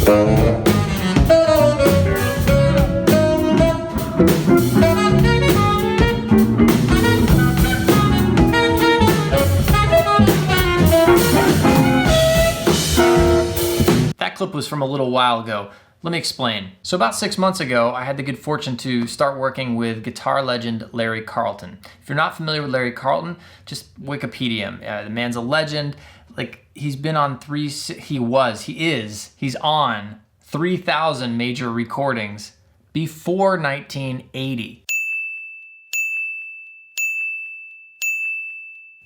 That clip was from a little while ago. Let me explain. So about 6 months ago, I had the good fortune to start working with guitar legend Larry Carlton. If you're not familiar with Larry Carlton, just Wikipedia him. The man's a legend. Like, he's been on he's on 3,000 major recordings before 1980.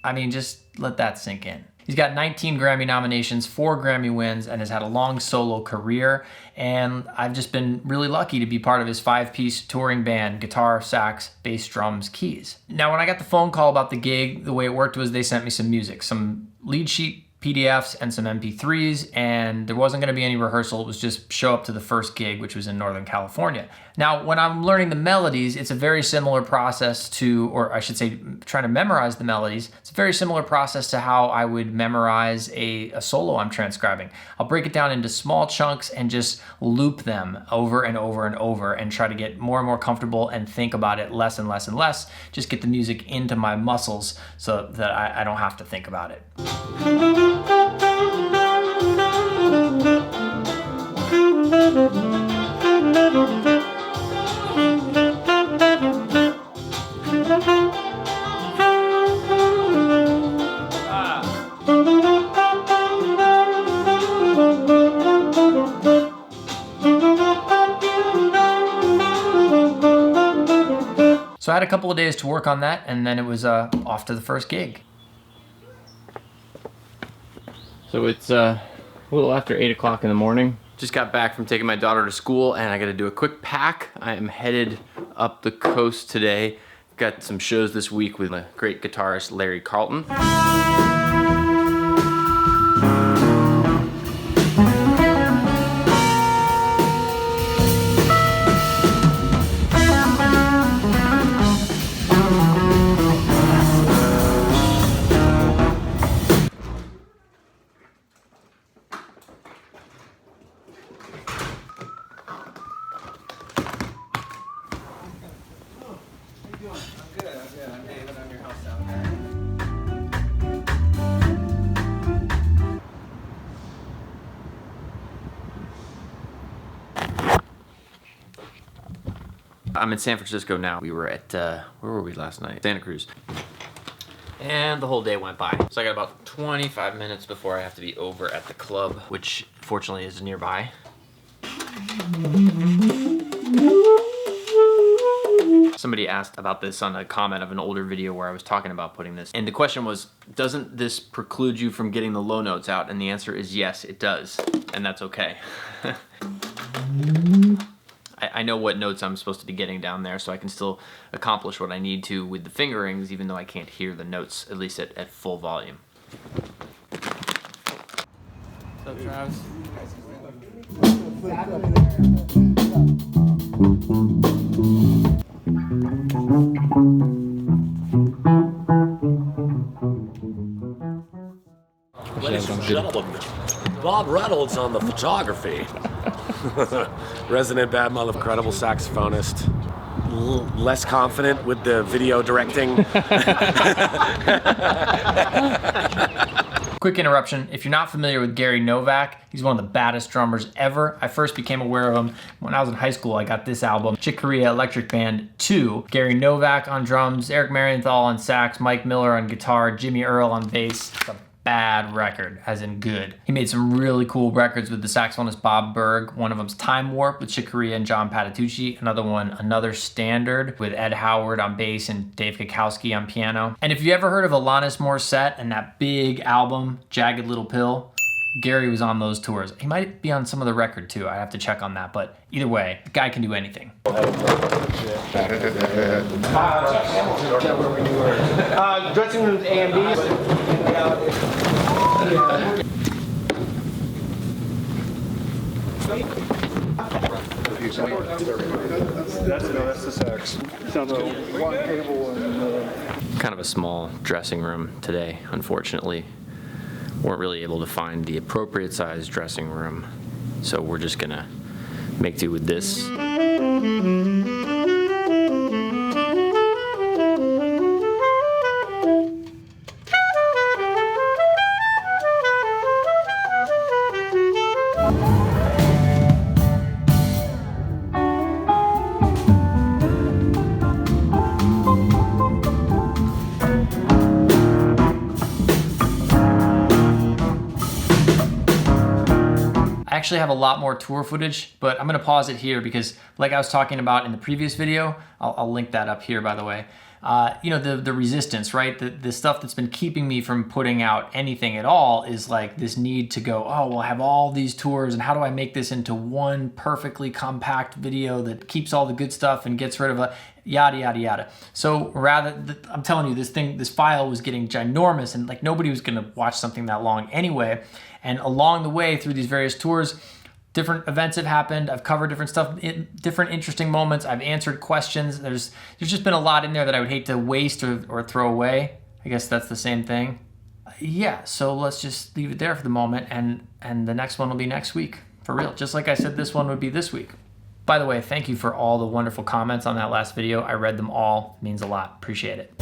I mean, just let that sink in. He's got 19 Grammy nominations, 4 Grammy wins, and has had a long solo career. And I've just been really lucky to be part of his 5-piece touring band: guitar, sax, bass, drums, keys. Now, when I got the phone call about the gig, the way it worked was they sent me some music, some lead sheet PDFs and some MP3s, and there wasn't going to be any rehearsal. It was just show up to the first gig, which was in Northern California. Now, when I'm learning the melodies, it's a very similar process to, or I should say, trying to memorize the melodies. It's a very similar process to how I would memorize a solo I'm transcribing. I'll break it down into small chunks and just loop them over and over and over and try to get more and more comfortable and think about it less and less and less. Just get the music into my muscles so that I don't have to think about it. So I had a couple of days to work on that, and then it was off to the first gig. So it's a little after 8 o'clock in the morning. Just got back from taking my daughter to school, and I gotta do a quick pack. I am headed up the coast today. Got some shows this week with a great guitarist, Larry Carlton. I'm in San Francisco now. We were at, where were we last night? Santa Cruz. And the whole day went by. So I got about 25 minutes before I have to be over at the club, which fortunately is nearby. Somebody asked about this on a comment of an older video where I was talking about putting this. And the question was, doesn't this preclude you from getting the low notes out? And the answer is yes, it does. And that's okay. I know what notes I'm supposed to be getting down there, so I can still accomplish what I need to with the fingerings, even though I can't hear the notes, at least at full volume. What's up, Travis? Ladies and gentlemen, Bob Reynolds on the photography. Resident bad mother, incredible saxophonist. Less confident with the video directing. Quick interruption. If you're not familiar with Gary Novak, he's one of the baddest drummers ever. I first became aware of him when I was in high school. I got this album, Chick Corea Electric Band 2. Gary Novak on drums, Eric Marienthal on sax, Mike Miller on guitar, Jimmy Earl on bass. It's a bad record, as in good. He made some really cool records with the saxophonist Bob Berg. One of them's Time Warp with Chick Corea and John Patitucci. Another one, Another Standard, with Ed Howard on bass and Dave Kikowski on piano. And if you ever heard of Alanis Morissette and that big album, Jagged Little Pill, Gary was on those tours. He might be on some of the record too. I have to check on that, but either way, the guy can do anything. Dressing rooms A and B. That's the sax. So one cable and Kind of a small dressing room today, unfortunately. Weren't really able to find the appropriate size dressing room So we're just gonna make do with this. I actually have a lot more tour footage, but I'm gonna pause it here because like I was talking about in the previous video, I'll link that up here by the way, you know, the resistance, right? The stuff that's been keeping me from putting out anything at all is like this need to go, oh, well, I have all these tours and how do I make this into one perfectly compact video that keeps all the good stuff and gets rid of a yada, yada, yada. So I'm telling you, this file was getting ginormous and like nobody was gonna watch something that long anyway. And along the way through these various tours, different events have happened. I've covered different stuff, different interesting moments. I've answered questions. There's just been a lot in there that I would hate to waste or throw away. I guess that's the same thing. Yeah, so let's just leave it there for the moment and the next one will be next week, for real. Just like I said, this one would be this week. By the way, thank you for all the wonderful comments on that last video. I read them all. It means a lot. Appreciate it.